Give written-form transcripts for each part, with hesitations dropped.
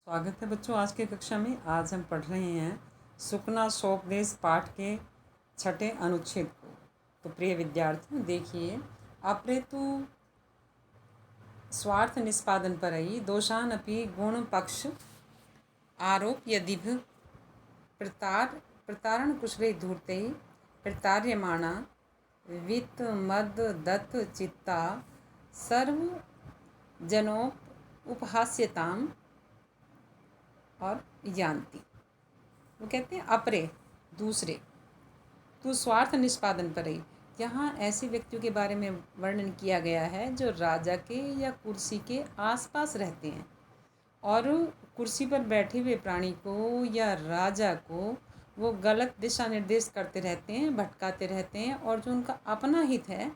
स्वागत है बच्चों आज की कक्षा में। आज हम पढ़ रहे हैं सुकना सोपदेश पाठ के छठे अनुच्छेद को। तो प्रिय विद्यार्थियों देखिए, अप्रेतु स्वार्थ निष्पादन परई दोषान अपि गुण पक्ष आरोप यदिभ प्रतारण कुशले धूर्ते प्रतार्यमाणा वित्त मद दत्त चित्ता सर्व जनोप उपहास्यताम और जानती। वो कहते हैं अपरे दूसरे तू स्वार्थ निष्पादन पर ही। यहाँ ऐसे व्यक्तियों के बारे में वर्णन किया गया है जो राजा के या कुर्सी के आसपास रहते हैं और कुर्सी पर बैठे हुए प्राणी को या राजा को वो गलत दिशा निर्देश करते रहते हैं, भटकाते रहते हैं, और जो उनका अपना हित है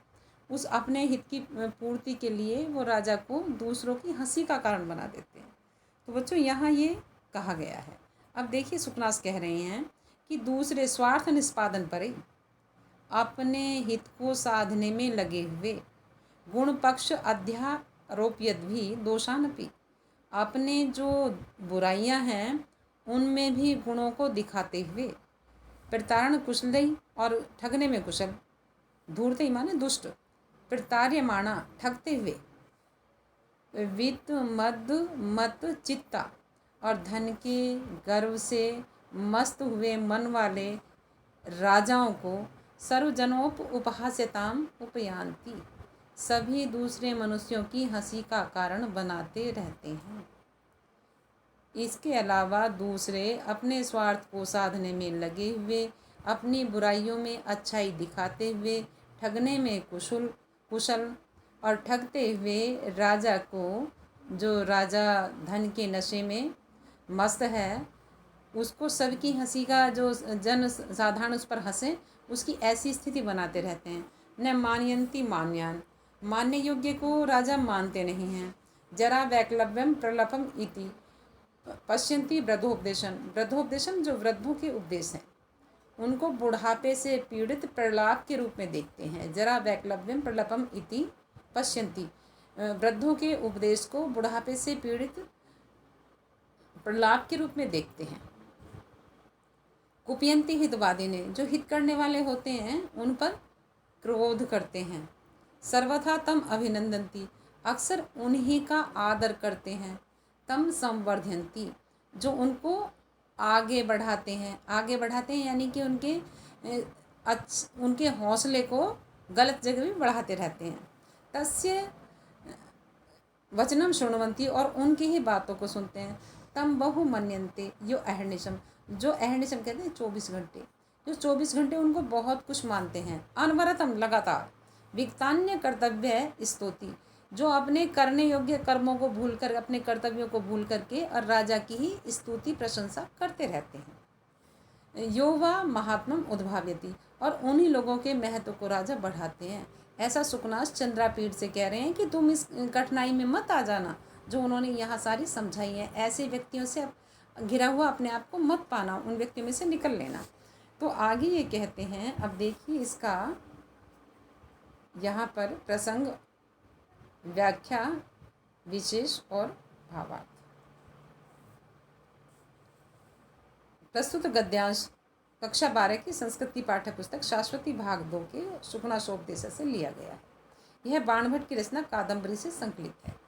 उस अपने हित की पूर्ति के लिए वो राजा को दूसरों की हंसी का कारण बना देते हैं। तो बच्चों यहाँ ये कहा गया है। अब देखिए, सुकनास कह रहे हैं कि दूसरे स्वार्थ निष्पादन पर ही अपने हित को साधने में लगे हुए गुण पक्ष अध्यारोपियत भी दोषानपि, अपने जो बुराइयां हैं उनमें भी गुणों को दिखाते हुए प्रतारण कुशल और ठगने में कुशल, धूर्त माने दुष्ट, प्रतार्यमाणा ठगते हुए, वित्त मद मत चित्ता और धन के गर्व से मस्त हुए मन वाले राजाओं को सर्वजनोप उपहास्यताम उपयांति, सभी दूसरे मनुष्यों की हंसी का कारण बनाते रहते हैं। इसके अलावा दूसरे अपने स्वार्थ को साधने में लगे हुए अपनी बुराइयों में अच्छाई दिखाते हुए ठगने में कुशल और ठगते हुए राजा को, जो राजा धन के नशे में मस्त है, उसको सबकी हंसी का, जो जन साधारण उस पर हंसे, उसकी ऐसी स्थिति बनाते रहते हैं। न मानयंती मान्यान, मानने योग्य को राजा मानते नहीं हैं। जरा वैकलव्यम प्रलपम इति पश्यंती वृद्धोपदेशन जो वृद्धों के उपदेश हैं उनको बुढ़ापे से पीड़ित प्रलाप के रूप में देखते हैं। जरा वैकलव्यम प्रलपम इति पश्यंती, वृद्धों के उपदेश को बुढ़ापे से पीड़ित प्रलाप के रूप में देखते हैं। कुपियंती हितवादी ने, जो हित करने वाले होते हैं उन पर क्रोध करते हैं। सर्वथा तम अभिनंदंती, अक्सर उन्हीं का आदर करते हैं। तम संवर्धयंती, जो उनको आगे बढ़ाते हैं यानी कि उनके हौसले को गलत जगह भी बढ़ाते रहते हैं। तस्य वचनम शृण्वन्ति, और उनकी ही बातों को सुनते हैं। तम बहु मन्यन्ते यो अहर्निशम, जो अहर्निशम कहते हैं 24 घंटे, जो 24 घंटे उनको बहुत कुछ मानते हैं। अनवरतम, लगातार। विक्तान्य कर्तव्य स्तोति, जो अपने करने योग्य कर्मों को भूलकर, अपने कर्तव्यों को भूल करके और राजा की ही स्तुति प्रशंसा करते रहते हैं। यो वा महात्मम उद्भाव्यति, और उन्हीं लोगों के महत्व को राजा बढ़ाते हैं। ऐसा सुकनास चंद्रापीठ से कह रहे हैं कि तुम इस कठिनाई में मत आ जाना जो उन्होंने यहाँ सारी समझाई है। ऐसे व्यक्तियों से घिरा हुआ अपने आप को मत पाना, उन व्यक्तियों में से निकल लेना। तो आगे ये कहते हैं, अब देखिए इसका यहाँ पर प्रसंग, व्याख्या, विशेष और भावार्थ। प्रस्तुत गद्यांश कक्षा 12 की संस्कृत की पाठ्य पुस्तक शाश्वती भाग 2 के सुकनासोपदेश से लिया गया है। यह बाणभट्ट की रचना कादम्बरी से संकलित है।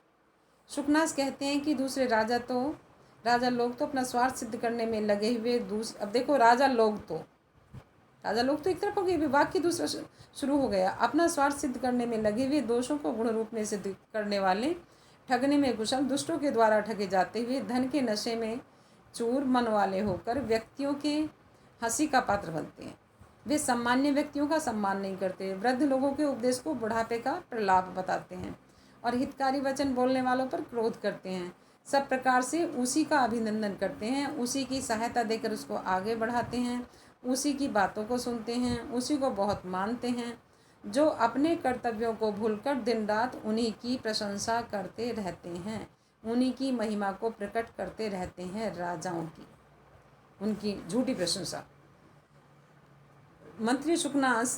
सुकनास कहते हैं कि दूसरे राजा लोग तो अपना स्वार्थ सिद्ध करने में लगे हुए अब देखो, राजा लोग तो एक तरफ हो गए, विभाग की दूसरा शुरू हो गया। अपना स्वार्थ सिद्ध करने में लगे हुए, दोषों को गुण रूप में सिद्ध करने वाले, ठगने में कुशल, दुष्टों के द्वारा ठगे जाते हुए, धन के नशे में चूर मन वाले होकर व्यक्तियों के हंसी का पात्र बनते हैं। वे सामान्य व्यक्तियों का सम्मान नहीं करते, वृद्ध लोगों के उपदेश को बुढ़ापे का प्रलाप बताते हैं और हितकारी वचन बोलने वालों पर क्रोध करते हैं। सब प्रकार से उसी का अभिनंदन करते हैं, उसी की सहायता देकर उसको आगे बढ़ाते हैं, उसी की बातों को सुनते हैं, उसी को बहुत मानते हैं। जो अपने कर्तव्यों को भूलकर दिन रात उन्हीं की प्रशंसा करते रहते हैं, उन्हीं की महिमा को प्रकट करते रहते हैं, राजाओं की उनकी झूठी प्रशंसा। मंत्री सुकनास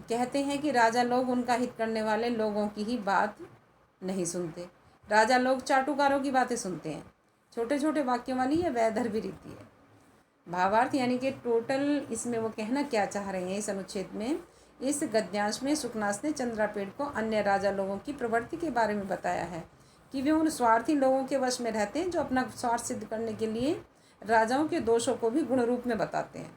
कहते हैं कि राजा लोग उनका हित करने वाले लोगों की ही बात नहीं सुनते। राजा लोग चाटुकारों की बातें सुनते हैं। छोटे छोटे वाक्यों वाली यह वैधर भी रीति है। भावार्थ यानी कि टोटल इसमें वो कहना क्या चाह रहे हैं इस अनुच्छेद में। इस गद्यांश में सुकनास ने चंद्रापेड़ को अन्य राजा लोगों की प्रवृत्ति के बारे में बताया है कि वे उन स्वार्थी लोगों के वश में रहते हैं जो अपना स्वार्थ सिद्ध करने के लिए राजाओं के दोषों को भी गुण रूप में बताते हैं।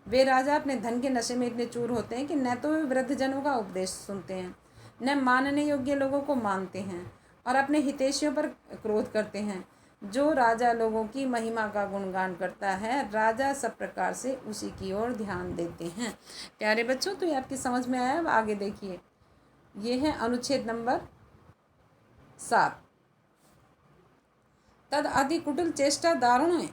वे राजा अपने धन के नशे में इतने चूर होते हैं कि न तो वे वृद्धजनों का उपदेश सुनते हैं, न मानने योग्य लोगों को मानते हैं और अपने हितैषियों पर क्रोध करते हैं। जो राजा लोगों की महिमा का गुणगान करता है, राजा सब प्रकार से उसी की ओर ध्यान देते हैं। प्यारे बच्चों, तो ये आपकी समझ में आया। अब आगे देखिए, ये है अनुच्छेद नंबर 7। तद आदि कुटिल चेष्टा दारुणे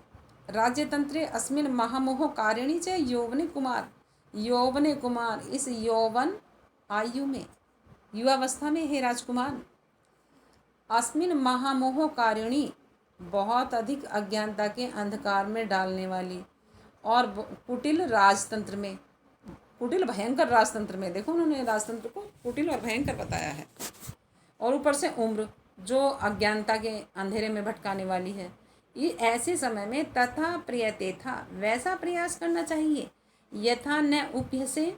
राज्यतंत्रे अस्मिन महामोह कारिणी च यौवने कुमार। यौवने कुमार, इस यौवन आयु में, युवावस्था में हे राजकुमार, अस्मिन महामोह कारिणी, बहुत अधिक अज्ञानता के अंधकार में डालने वाली, और कुटिल राजतंत्र में, कुटिल भयंकर राजतंत्र में, देखो उन्होंने राजतंत्र को कुटिल और भयंकर बताया है, और ऊपर से उम्र जो अज्ञानता के अंधेरे में भटकाने वाली है। ये ऐसे समय में तथा प्रियते था, वैसा प्रयास करना चाहिए, यथा न उपहसे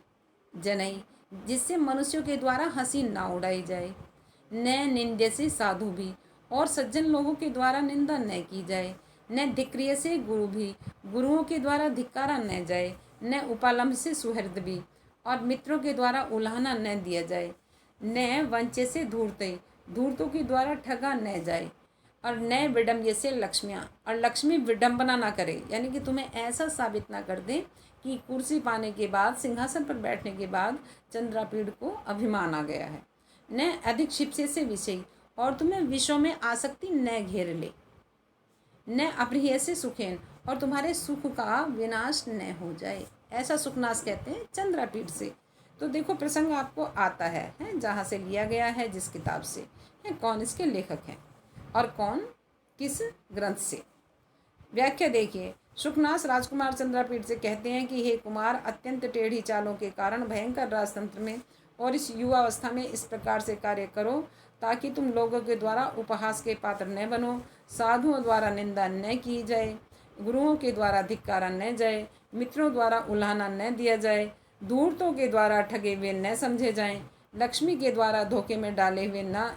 जनई, जिससे मनुष्यों के द्वारा हंसी ना उड़ाई जाए, न निंदे से साधु भी, और सज्जन लोगों के द्वारा निंदा न की जाए, न धिक्रिय से गुरु भी, गुरुओं के द्वारा धिक्कारा न जाए, न उपालंब से सुहृद भी, और मित्रों के द्वारा उलाहना न दिया जाए, न वंचे से धूर्ते, धूर्तों के द्वारा ठगा न जाए, और न विडम्ब से लक्ष्मियाँ, और लक्ष्मी विडम्बना ना करे, यानी कि तुम्हें ऐसा साबित ना कर दे कि कुर्सी पाने के बाद, सिंहासन पर बैठने के बाद चंद्रापीड़ को अभिमान आ गया है। न अधिक क्षिप्से से विषय, और तुम्हें विषयों में आसक्ति न घेर ले, न अप्रिय से सुखेन, और तुम्हारे सुख का विनाश न हो जाए। ऐसा सुखनाश कहते हैं चंद्रापीड़ से। तो देखो प्रसंग आपको आता है जहाँ से लिया गया है, जिस किताब से है, कौन इसके लेखक हैं और कौन किस ग्रंथ से। व्याख्या देखिए, सुखनास राजकुमार चंद्रापीड़ से कहते हैं कि हे कुमार, अत्यंत टेढ़ी चालों के कारण भयंकर राजतंत्र में और इस युवावस्था में इस प्रकार से कार्य करो ताकि तुम लोगों के द्वारा उपहास के पात्र न बनो, साधुओं द्वारा निंदा न की जाए, गुरुओं के द्वारा धिक्कारा न जाए, मित्रों द्वारा उल्हाना न दिया जाए, धूर्तों के द्वारा ठगे हुए न समझे जाएं, लक्ष्मी के द्वारा धोखे में डाले हुए न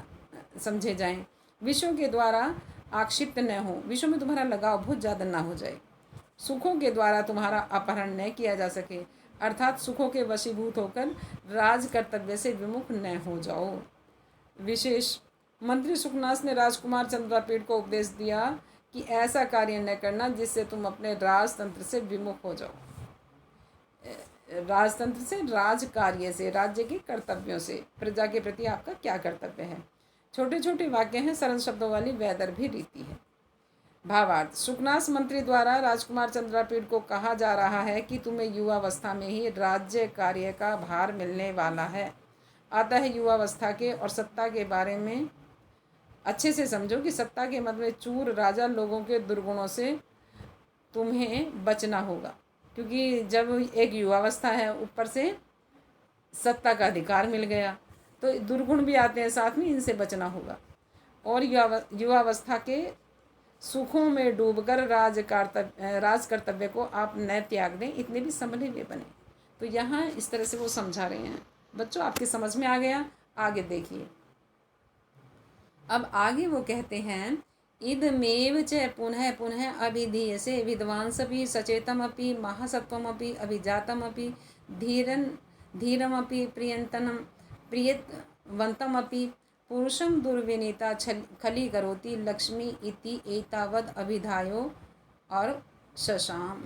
समझे जाएं, विषयों के द्वारा आक्षिप्त न हो, विषयों में तुम्हारा लगाव बहुत ज़्यादा ना हो जाए, सुखों के द्वारा तुम्हारा अपहरण न किया जा सके, अर्थात सुखों के वशीभूत होकर राज कर्तव्य से विमुख न हो जाओ। विशेष मंत्री सुखनास ने राजकुमार चंद्रापीड़ को उपदेश दिया कि ऐसा कार्य न करना जिससे तुम अपने राजतंत्र से विमुख हो जाओ। राजतंत्र से, राज कार्य से, राज्य के कर्तव्यों से, प्रजा के प्रति आपका क्या कर्तव्य है। छोटे छोटे वाक्य हैं, सरल शब्दों वाली वैदर भी रीति है। भावार्थ, सुखनास मंत्री द्वारा राजकुमार चंद्रापीड़ को कहा जा रहा है कि तुम्हें युवावस्था में ही राज्य कार्य का भार मिलने वाला है, अतः युवावस्था के और सत्ता के बारे में अच्छे से समझो कि सत्ता के मद में चूर राजा लोगों के दुर्गुणों से तुम्हें बचना होगा, क्योंकि जब एक युवावस्था है, ऊपर से सत्ता का अधिकार मिल गया, तो दुर्गुण भी आते हैं साथ में, इनसे बचना होगा। और युवावस्था के सुखों में डूबकर राज कर्तव्य को आप न त्याग दें, इतने भी संभले हुए बने। तो यहाँ इस तरह से वो समझा रहे हैं। बच्चों, आपकी समझ में आ गया? आगे देखिए, अब आगे वो कहते हैं, इदमेव च पुनः पुनः अभिधीयसे विद्वांसपि सचेतमपि महासत्वमपि अभिजातमपि धीरमपि प्रियवन्तमपि पुरुषं दुर्विनीता खली करोति लक्ष्मी इति एतावद अभिधायो और शशाम।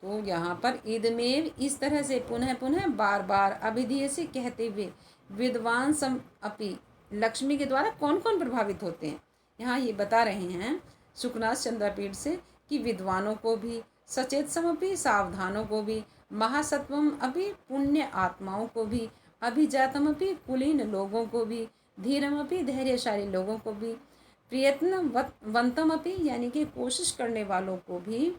तो यहाँ पर इदमेव, इस तरह से, पुनः पुनः, बार बार, अभिधीय से कहते हुए, विद्वान सम अपि, लक्ष्मी के द्वारा कौन कौन प्रभावित होते हैं। यहाँ ये बता रहे हैं सुखनास चंद्रापीड़ से कि विद्वानों को भी, सचेत समपि, सावधानों को भी, महासत्वम अपि, पुण्य आत्माओं को भी, अभिजातम अपि, कुलीन लोगों को भी, धीरम अपि, धैर्यशाली लोगों को भी, प्रयत्नवंतम अपि, यानी कि कोशिश करने वालों को भी,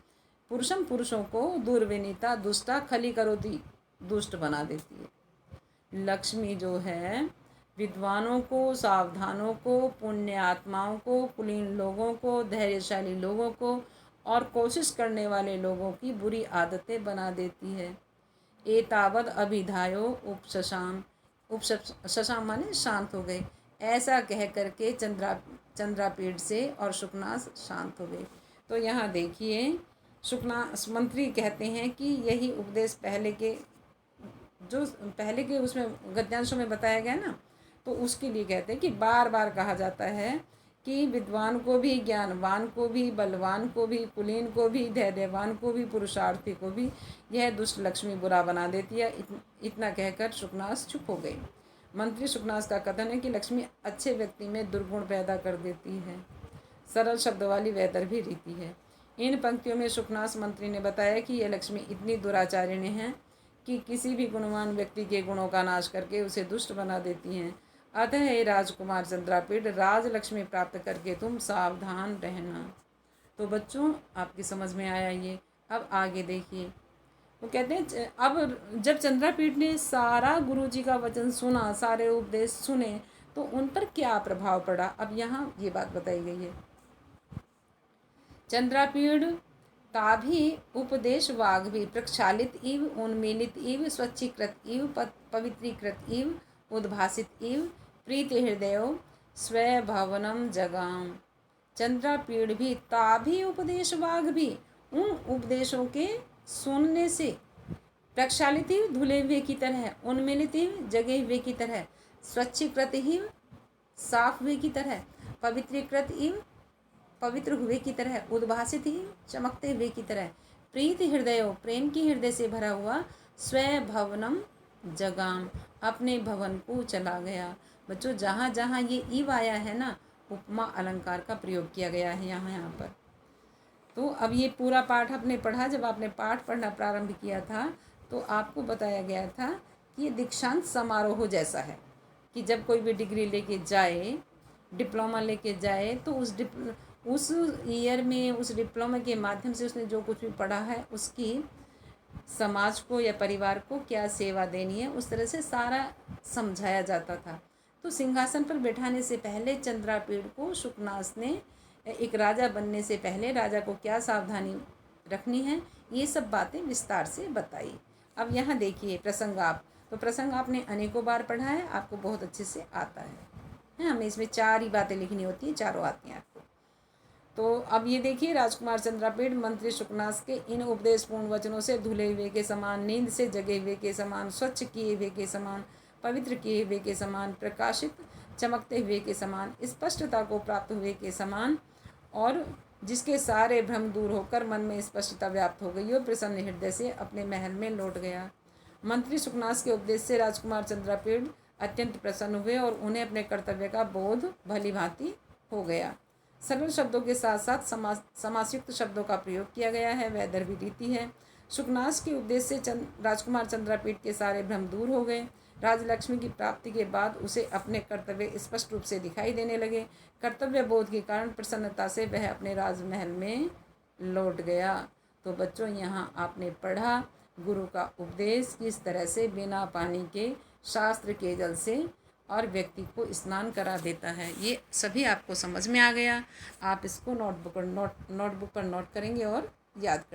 पुरुषम, पुरुषों को, दुर्विनीता, दुष्टा, खली करोति, दुष्ट बना देती है। लक्ष्मी जो है विद्वानों को, सावधानों को, पुण्य आत्माओं को, कुलीन लोगों को, धैर्यशाली लोगों को और कोशिश करने वाले लोगों की बुरी आदतें बना देती है। एतावद अभिधायो उपशशाम, उपशशाम माने शांत हो गए। ऐसा कह करके चंद्रापीठ से और शुकनास शांत हो गए। तो यहाँ देखिए, शुकनास मंत्री कहते हैं कि यही उपदेश पहले के उसमें गद्यांशों में बताया गया ना, तो उसके लिए कहते हैं कि बार बार कहा जाता है कि विद्वान को भी, ज्ञानवान को भी, बलवान को भी, कुलीन को भी, धैर्यवान को भी, पुरुषार्थी को भी यह दुष्ट लक्ष्मी बुरा बना देती है। इतना कहकर शुकनास चुप हो गई। मंत्री शुकनास का कथन है कि लक्ष्मी अच्छे व्यक्ति में दुर्गुण पैदा कर देती है। सरल शब्द वाली वह भी रीति है। इन पंक्तियों में शुकनास मंत्री ने बताया कि यह लक्ष्मी इतनी दुराचारिणी है कि किसी भी गुणवान व्यक्ति के गुणों का नाश करके उसे दुष्ट बना देती हैं। अतः हे राजकुमार चंद्रापीठ, राजलक्ष्मी प्राप्त करके तुम सावधान रहना। तो बच्चों, आपकी समझ में आया ये। अब आगे देखिए, वो कहते हैं अब जब चंद्रापीठ ने सारा गुरुजी का वचन सुना, सारे उपदेश सुने, तो उन पर क्या प्रभाव पड़ा, अब यहाँ ये बात बताई गई है। चंद्रापीठ ताभि उपदेश वाग्भि प्रक्षालित इव, उन्मीलित इव, स्वच्छीकृत इव, पवित्रीकृत इव, उद्भासित इव, प्रीति हृदयो स्वभवनम जगाम। चंद्रापीठ भी ताभि उपदेश वाग्भि, उन उपदेशों के सुनने से, प्रक्षालित इव धुले हुए की तरह, उन्मीलित इव जगे हुए की तरह, स्वच्छीकृत इव साफ हुए की तरह, पवित्रीकृत इव पवित्र हुए की तरह, उद्भासित ही चमकते हुए की तरह, प्रीति हृदय प्रेम की हृदय से भरा हुआ, स्वभवनम जगाम अपने भवन को चला गया। बच्चों, जहाँ जहाँ ये ईव आया है ना, उपमा अलंकार का प्रयोग किया गया है यहाँ पर। तो अब ये पूरा पाठ आपने पढ़ा। जब आपने पाठ पढ़ना प्रारंभ किया था तो आपको बताया गया था कि ये दीक्षांत समारोह जैसा है कि जब कोई भी डिग्री लेके जाए, डिप्लोमा लेके जाए, तो उस ईयर में उस डिप्लोमा के माध्यम से उसने जो कुछ भी पढ़ा है उसकी समाज को या परिवार को क्या सेवा देनी है, उस तरह से सारा समझाया जाता था। तो सिंहासन पर बैठाने से पहले चंद्रापीठ को शुकनास ने एक राजा बनने से पहले राजा को क्या सावधानी रखनी है, ये सब बातें विस्तार से बताई। अब यहाँ देखिए प्रसंगाप। तो प्रसंग आपने अनेकों बार पढ़ा है, आपको बहुत अच्छे से आता है। हमें इसमें 4 ही बातें लिखनी होती हैं, चारों आती हैं आपको। तो अब ये देखिए, राजकुमार चंद्रापीठ मंत्री शुकनास के इन उपदेशपूर्ण वचनों से धुले हुए के समान, नींद से जगे हुए के समान, स्वच्छ किए हुए के समान, पवित्र किए हुए के समान, प्रकाशित चमकते हुए के समान, स्पष्टता को प्राप्त हुए के समान, और जिसके सारे भ्रम दूर होकर मन में स्पष्टता व्याप्त हो गई और प्रसन्न हृदय से अपने महल में लौट गया। मंत्री शुकनास के उपदेश से राजकुमार चंद्रापीठ अत्यंत प्रसन्न हुए और उन्हें अपने कर्तव्य का बोध भली भांति हो गया। सरल शब्दों के साथ साथ समासयुक्त शब्दों का प्रयोग किया गया है, वह दर्वी रीति है। शुकनास के उपदेश से राजकुमार चंद्रापीठ के सारे भ्रम दूर हो गए। राजलक्ष्मी की प्राप्ति के बाद उसे अपने कर्तव्य स्पष्ट रूप से दिखाई देने लगे। कर्तव्य बोध के कारण प्रसन्नता से वह अपने राजमहल में लौट गया। तो बच्चों, यहाँ आपने पढ़ा गुरु का उपदेश किस तरह से बिना पानी के शास्त्र के जल से और व्यक्ति को स्नान करा देता है। ये सभी आपको समझ में आ गया। आप इसको नोटबुक पर नोट करेंगे और याद करेंगे।